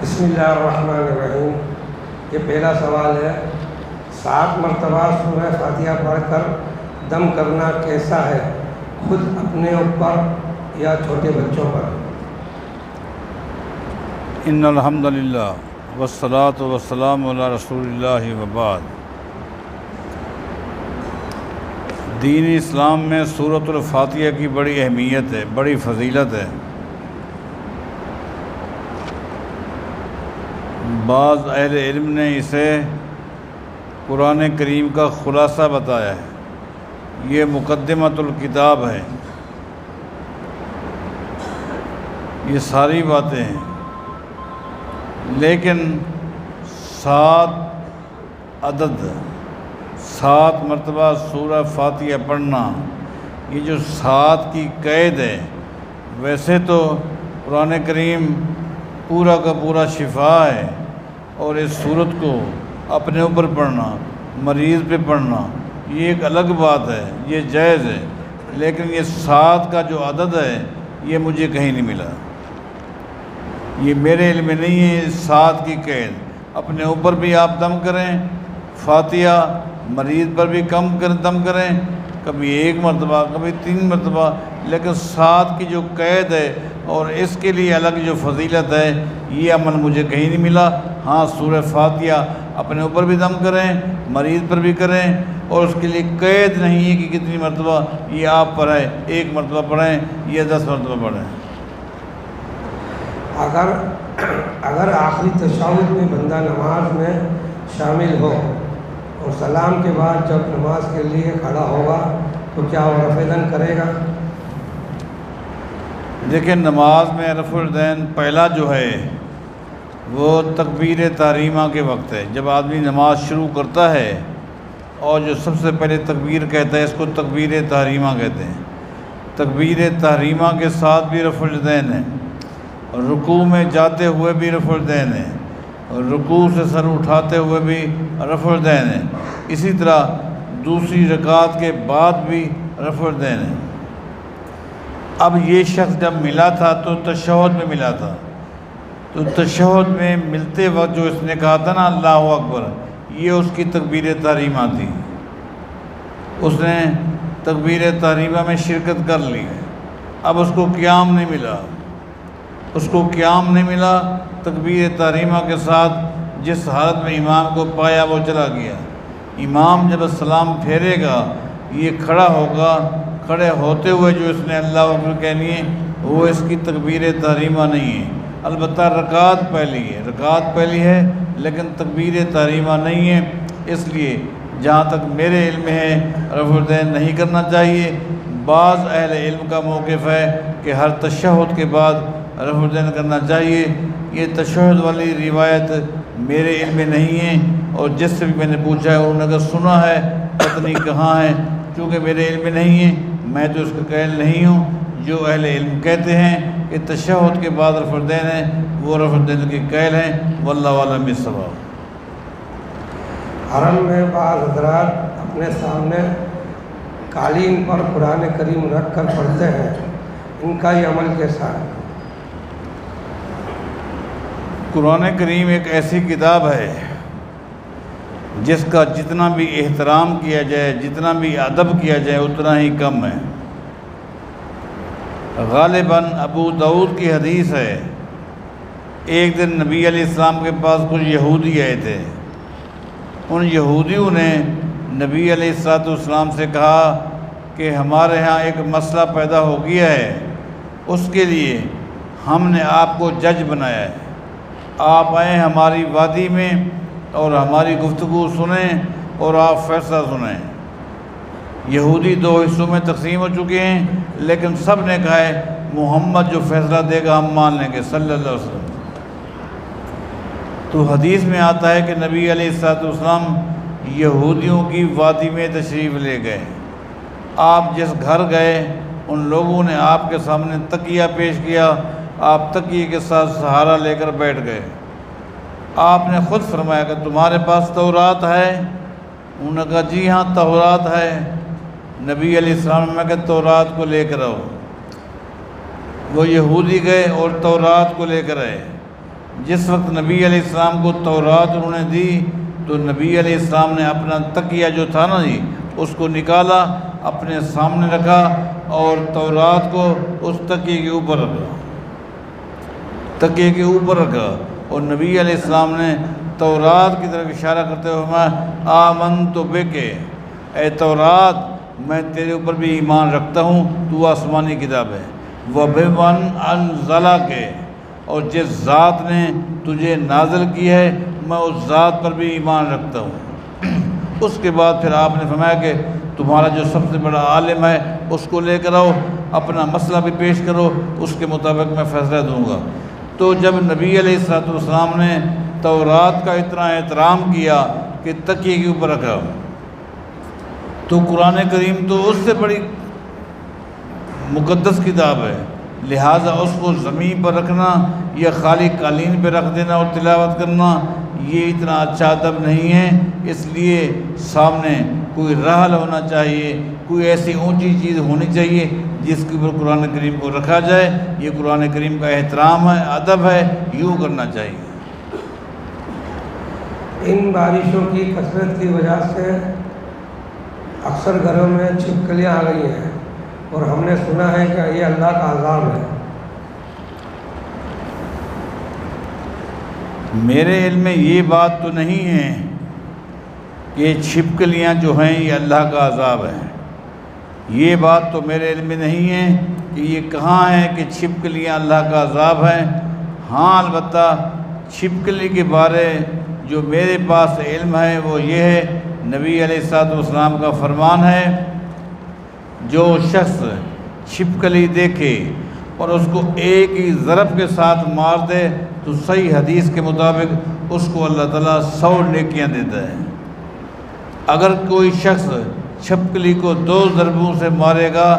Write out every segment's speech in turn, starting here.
بسم اللہ الرحمن الرحیم۔ یہ پہلا سوال ہے، 7 مرتبہ سورہ فاتحہ پڑھ کر دم کرنا کیسا ہے، خود اپنے اوپر یا چھوٹے بچوں پر؟ ان الحمد للہ والصلاۃ والسلام علی رسول اللہ وبعد۔ دین اسلام میں سورۃ الفاتحہ کی بڑی اہمیت ہے، بڑی فضیلت ہے۔ بعض اہل علم نے اسے قرآن کریم کا خلاصہ بتایا ہے، یہ مقدمۃ الکتاب ہے، یہ ساری باتیں ہیں۔ لیکن 7 عدد، 7 مرتبہ سورہ فاتحہ پڑھنا، یہ جو 7 کی قید ہے، ویسے تو قرآن کریم پورا کا پورا شفا ہے، اور اس صورت کو اپنے اوپر پڑھنا، مریض پہ پڑھنا، یہ ایک الگ بات ہے، یہ جائز ہے۔ لیکن یہ 7 کا جو عدد ہے، یہ مجھے کہیں نہیں ملا، یہ میرے علم میں نہیں ہے۔ 7 کی قید، اپنے اوپر بھی آپ دم کریں، فاتحہ مریض پر بھی کم دم کریں، کبھی 1 مرتبہ، کبھی 3 مرتبہ، لیکن 7 کی جو قید ہے اور اس کے لیے الگ جو فضیلت ہے، یہ عمل مجھے کہیں نہیں ملا۔ ہاں، سورہ فاتحہ اپنے اوپر بھی دم کریں، مریض پر بھی کریں، اور اس کے لیے قید نہیں ہے کہ کتنی مرتبہ یہ آپ پڑھیں، 1 مرتبہ پڑھیں یا 10 مرتبہ پڑھیں۔ اگر آخری تشہد میں بندہ نماز میں شامل ہو اور سلام کے بعد جب نماز کے لیے کھڑا ہوگا تو کیا وہ رفع دین کرے گا؟ دیکھیں، نماز میں رفع الدین پہلا جو ہے وہ تکبیر تحریمہ کے وقت ہے، جب آدمی نماز شروع کرتا ہے اور جو سب سے پہلے تکبیر کہتا ہے، اس کو تکبیر تحریمہ کہتے ہیں۔ تکبیر تحریمہ کے ساتھ بھی رفع الدین ہے، اور رکوع میں جاتے ہوئے بھی رفع الدین ہے، اور رکوع سے سر اٹھاتے ہوئے بھی رفع الدین ہے۔ اسی طرح دوسری رکعت کے بعد بھی رفع الدین ہے۔ اب یہ شخص جب ملا تھا تو تشہد میں ملا تھا، تو تشہد میں ملتے وقت جو اس نے کہا تھا نا اللہ اکبر، یہ اس کی تکبیر تحریمہ تھی، اس نے تکبیر تحریمہ میں شرکت کر لی۔ اب اس کو قیام نہیں ملا، اس کو قیام نہیں ملا، تکبیر تحریمہ کے ساتھ جس حالت میں امام کو پایا وہ چلا گیا۔ امام جب السلام پھیرے گا، یہ کھڑا ہوگا، کھڑے ہوتے ہوئے جو اس نے اللہ اکبر کہنی ہے، وہ اس کی تکبیر تحریمہ نہیں ہے۔ البتہ رکعت پہلی ہے لیکن تکبیر تحریمہ نہیں ہے، اس لیے جہاں تک میرے علم میں ہے رفع الدین نہیں کرنا چاہیے۔ بعض اہل علم کا موقف ہے کہ ہر تشہد کے بعد رفع الدین کرنا چاہیے۔ یہ تشہد والی روایت میرے علم میں نہیں ہے، اور جس سے بھی میں نے پوچھا ہے انہوں نے اگر سنا ہے پتہ نہیں کہاں ہے، چونکہ میرے علم میں نہیں ہے، میں تو اس کا قائل نہیں ہوں۔ جو اہل علم کہتے ہیں کہ تشہد کے بعد رفع الدین ہے، وہ رفع الدین کے قائل ہیں، واللہ اعلم بالصواب۔ حرم میں بعض حضرات اپنے سامنے قالین پر قرآن کریم رکھ کر پڑھتے ہیں، ان کا یہ عمل کیسا ہے؟ قرآن کریم ایک ایسی کتاب ہے جس کا جتنا بھی احترام کیا جائے، جتنا بھی ادب کیا جائے، اتنا ہی کم ہے۔ غالباً ابو داؤد کی حدیث ہے، ایک دن نبی علیہ السلام کے پاس کچھ یہودی آئے تھے۔ ان یہودیوں نے نبی علیہ السلام سے کہا کہ ہمارے ہاں ایک مسئلہ پیدا ہو گیا ہے، اس کے لیے ہم نے آپ کو جج بنایا ہے، آپ آئیں ہماری وادی میں اور ہماری گفتگو سنیں اور آپ فیصلہ سنیں۔ یہودی 2 حصوں میں تقسیم ہو چکے ہیں، لیکن سب نے کہا ہے محمد جو فیصلہ دے گا ہم مان لیں گے صلی اللہ علیہ وسلم۔ تو حدیث میں آتا ہے کہ نبی علیہ السلام یہودیوں کی وادی میں تشریف لے گئے۔ آپ جس گھر گئے ان لوگوں نے آپ کے سامنے تکیہ پیش کیا، آپ تکیے کے ساتھ سہارا لے کر بیٹھ گئے۔ آپ نے خود فرمایا کہ تمہارے پاس تورات ہے؟ انہوں نے کہا جی ہاں تورات ہے۔ نبی علیہ السلام نے کہا تورات کو لے کر آؤ۔ وہ یہودی گئے اور تورات کو لے کر آئے۔ جس وقت نبی علیہ السلام کو تورات انہوں نے دی تو نبی علیہ السلام نے اپنا تکیہ جو تھا نا جی اس کو نکالا، اپنے سامنے رکھا اور تورات کو اس تکیے کے اوپر رکھا اور نبی علیہ السلام نے تورات کی طرف اشارہ کرتے ہوئے میں آمنت بک، اے تورات میں تیرے اوپر بھی ایمان رکھتا ہوں، تو آسمانی کتاب ہے، وَبِمَنْ أَنزَلَكَ، اور جس ذات نے تجھے نازل کی ہے میں اس ذات پر بھی ایمان رکھتا ہوں۔ اس کے بعد پھر آپ نے فرمایا کہ تمہارا جو سب سے بڑا عالم ہے اس کو لے کر آؤ، اپنا مسئلہ بھی پیش کرو، اس کے مطابق میں فیصلہ دوں گا۔ تو جب نبی علیہ السلام نے تورات کا اتنا احترام کیا کہ تکیے کے اوپر رکھا، تو قرآن کریم تو اس سے بڑی مقدس کتاب ہے، لہٰذا اس کو زمین پر رکھنا یا خالی قالین پہ رکھ دینا اور تلاوت کرنا یہ اتنا اچھا ادب نہیں ہے۔ اس لیے سامنے کوئی رحل ہونا چاہیے، کوئی ایسی اونچی چیز ہونی چاہیے جس کے اوپر قرآن کریم کو رکھا جائے۔ یہ قرآن کریم کا احترام ہے، ادب ہے، یوں کرنا چاہیے۔ ان بارشوں کی کثرت کی وجہ سے اکثر گھروں میں چھپکلیاں آ گئی ہیں اور ہم نے سنا ہے کہ یہ اللہ کا عذاب ہے۔ میرے علم میں یہ بات تو نہیں ہے کہ چھپکلیاں جو ہیں یہ اللہ کا عذاب ہے، یہ بات تو میرے علم میں نہیں ہے کہ یہ کہاں ہے کہ چھپکلیاں اللہ کا عذاب ہے۔ ہاں البتہ چھپکلی کے بارے جو میرے پاس علم ہے وہ یہ ہے، نبی علیہ السلام کا فرمان ہے، جو شخص چھپکلی دیکھے اور اس کو ایک ہی ضرب کے ساتھ مار دے تو صحیح حدیث کے مطابق اس کو اللہ تعالیٰ 100 نیکیاں دیتا ہے۔ اگر کوئی شخص چھپکلی کو 2 ضربوں سے مارے گا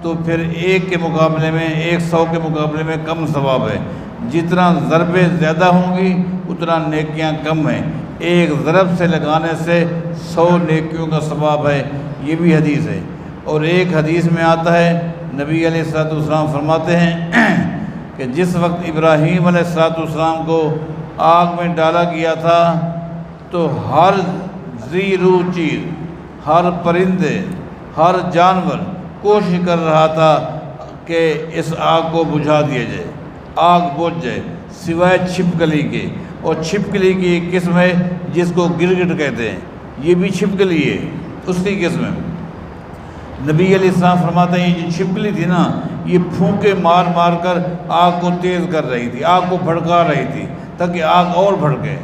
تو پھر 1 کے مقابلے میں 100 کے مقابلے میں کم ثواب ہے۔ جتنا ضربیں زیادہ ہوں گی اتنا نیکیاں کم ہیں، ایک ضرب سے لگانے سے 100 نیکیوں کا ثواب ہے، یہ بھی حدیث ہے۔ اور ایک حدیث میں آتا ہے نبی علیہ السلام فرماتے ہیں کہ جس وقت ابراہیم علیہ السلام کو آگ میں ڈالا گیا تھا تو ہر ذی روح چیز، ہر پرندے، ہر جانور کوشش کر رہا تھا کہ اس آگ کو بجھا دیا جائے، آگ بجھ جائے، سوائے چھپکلی کے۔ اور چھپکلی کی ایک قسم ہے جس کو گرگٹ کہتے ہیں، یہ بھی چھپکلی ہے، اس کی قسم ہے۔ نبی علیہ السلام فرماتے ہیں یہ جو چھپکلی تھی نا یہ پھونکے مار مار کر آگ کو تیز کر رہی تھی، آگ کو بھڑکا رہی تھی تاکہ آگ اور بھڑکے،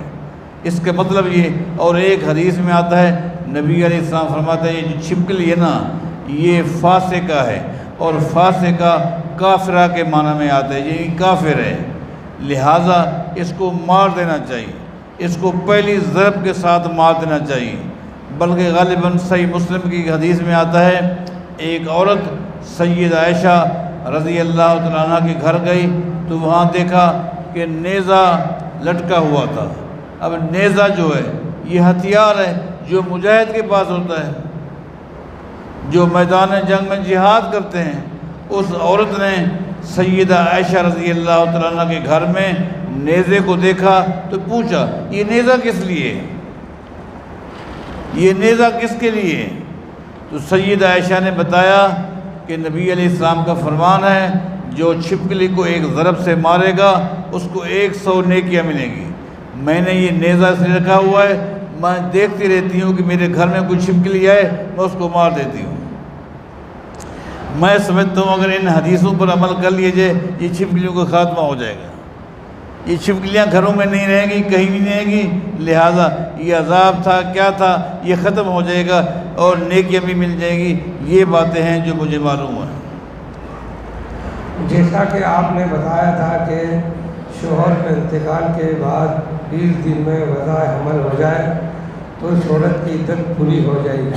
اس کے مطلب یہ۔ اور ایک حدیث میں آتا ہے نبی علیہ السلام فرماتے ہیں یہ جو چھپکلی ہے نا یہ فاسقہ ہے، اور فاسقہ کافرہ کے معنی میں آتا ہے، یعنی کافر ہے، لہٰذا اس کو مار دینا چاہیے، اس کو پہلی ضرب کے ساتھ مار دینا چاہیے۔ بلکہ غالباً صحیح مسلم کی حدیث میں آتا ہے ایک عورت سید عائشہ رضی اللہ تعالیٰ عنہ کے گھر گئی تو وہاں دیکھا کہ نیزہ لٹکا ہوا تھا۔ اب نیزہ جو ہے یہ ہتھیار ہے جو مجاہد کے پاس ہوتا ہے، جو میدان جنگ میں جہاد کرتے ہیں۔ اس عورت نے سیدہ عائشہ رضی اللہ تعالیٰ عنہ کے گھر میں نیزے کو دیکھا تو پوچھا یہ نیزہ کس لیے ہے، یہ نیزہ کس کے لیے ہے؟ تو سیدہ عائشہ نے بتایا کہ نبی علیہ السلام کا فرمان ہے جو چھپکلی کو ایک ضرب سے مارے گا اس کو 100 نیکیاں ملیں گی۔ میں نے یہ نیزہ اس لیے رکھا ہوا ہے، میں دیکھتی رہتی ہوں کہ میرے گھر میں کوئی چھپکلی آئے میں اس کو مار دیتی ہوں۔ میں سمجھتا ہوں اگر ان حدیثوں پر عمل کر لیے جائے یہ چھپکلیوں کا خاتمہ ہو جائے گا، یہ چھپکلیاں گھروں میں نہیں رہیں گی، کہیں بھی نہیں رہیں گی، لہٰذا یہ عذاب تھا کیا تھا یہ ختم ہو جائے گا اور نیکیاں بھی مل جائیں گی۔ یہ باتیں ہیں جو مجھے معلوم ہیں۔ جیسا کہ آپ نے بتایا تھا کہ شوہر کے انتقال کے بعد 20 دن میں وضع حمل ہو جائے تو اس عورت کی عدت پوری ہو جائے گی۔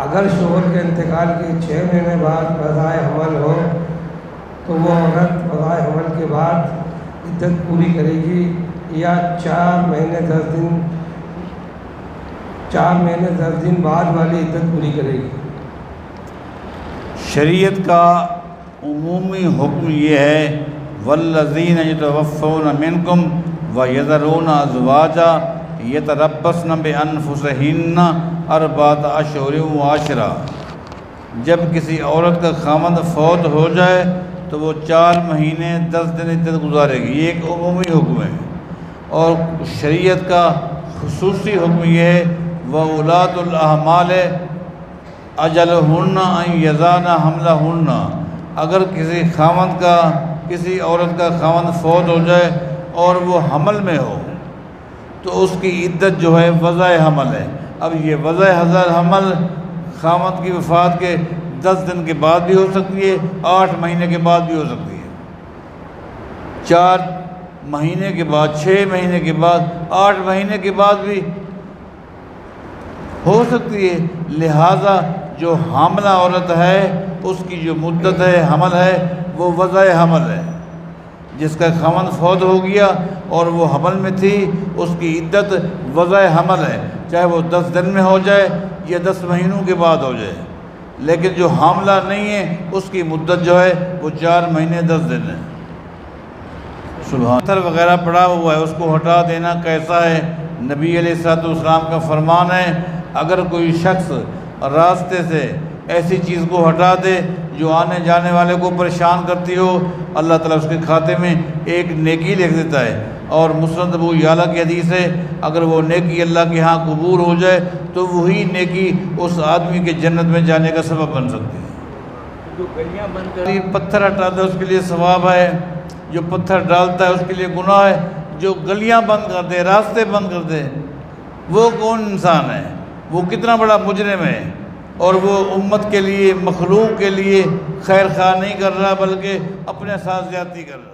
اگر شوہر کے انتقال کے 6 مہینے بعد وضع حمل ہو تو وہ عورت وضع حمل کے بعد عدت پوری کرے گی یا 4 مہینے 10 دن بعد والی عدت پوری کرے گی؟ شریعت کا عمومی حکم یہ ہے والذین یتوفون منکم ویذرون ازواجا یتربصن بانفسہن اربعۃ اشہر وعشرا، جب کسی عورت کا خاوند فوت ہو جائے تو وہ 4 مہینے 10 دن عدت گزارے گی۔ یہ ایک عمومی حکم ہے، اور شریعت کا خصوصی حکم یہ ہے وَأُولَاتُ الْأَحْمَالِ أَجَلُهُنَّ أَن يَضَعْنَ حَمْلَهُنَّ، اگر کسی عورت کا خاوند فوت ہو جائے اور وہ حمل میں ہو تو اس کی عدت جو ہے وضع حمل ہے۔ اب یہ وضع حمل خاوند کی وفات کے 10 دن کے بعد بھی ہو سکتی ہے، 8 مہینے کے بعد بھی ہو سکتی ہے، 4 مہینے کے بعد، 6 مہینے کے بعد، 8 مہینے کے بعد بھی ہو سکتی ہے۔ لہٰذا جو حاملہ عورت ہے اس کی جو مدت ہے حمل ہے وہ وضع حمل ہے۔ جس کا خاوند فوت ہو گیا اور وہ حمل میں تھی اس کی عدت وضع حمل ہے، چاہے وہ 10 دن میں ہو جائے یا 10 مہینوں کے بعد ہو جائے، لیکن جو حاملہ نہیں ہے اس کی مدت جو ہے وہ 4 مہینے 10 دن ہے۔ سبحان، پتھر وغیرہ پڑا ہوا ہے اس کو ہٹا دینا کیسا ہے؟ نبی علیہ الصلوۃ والسلام کا فرمان ہے اگر کوئی شخص راستے سے ایسی چیز کو ہٹا دے جو آنے جانے والے کو پریشان کرتی ہو، اللہ تعالیٰ اس کے کھاتے میں ایک نیکی لکھ دیتا ہے۔ اور مسند ابو یعلا کی حدیث ہے اگر وہ نیکی اللہ کے ہاں قبول ہو جائے تو وہی نیکی اس آدمی کے جنت میں جانے کا سبب بن سکتی ہے۔ جو گلیاں بند کر پتھر ہٹاتا ہے اس کے لیے ثواب ہے، جو پتھر ڈالتا ہے اس کے لیے گناہ ہے، جو گلیاں بند کر دے، راستے بند کر دے، وہ کون انسان ہے؟ وہ کتنا بڑا مجرم ہے، اور وہ امت کے لیے، مخلوق کے لیے خیر خواہ نہیں کر رہا بلکہ اپنے ساتھ زیادتی کر رہا۔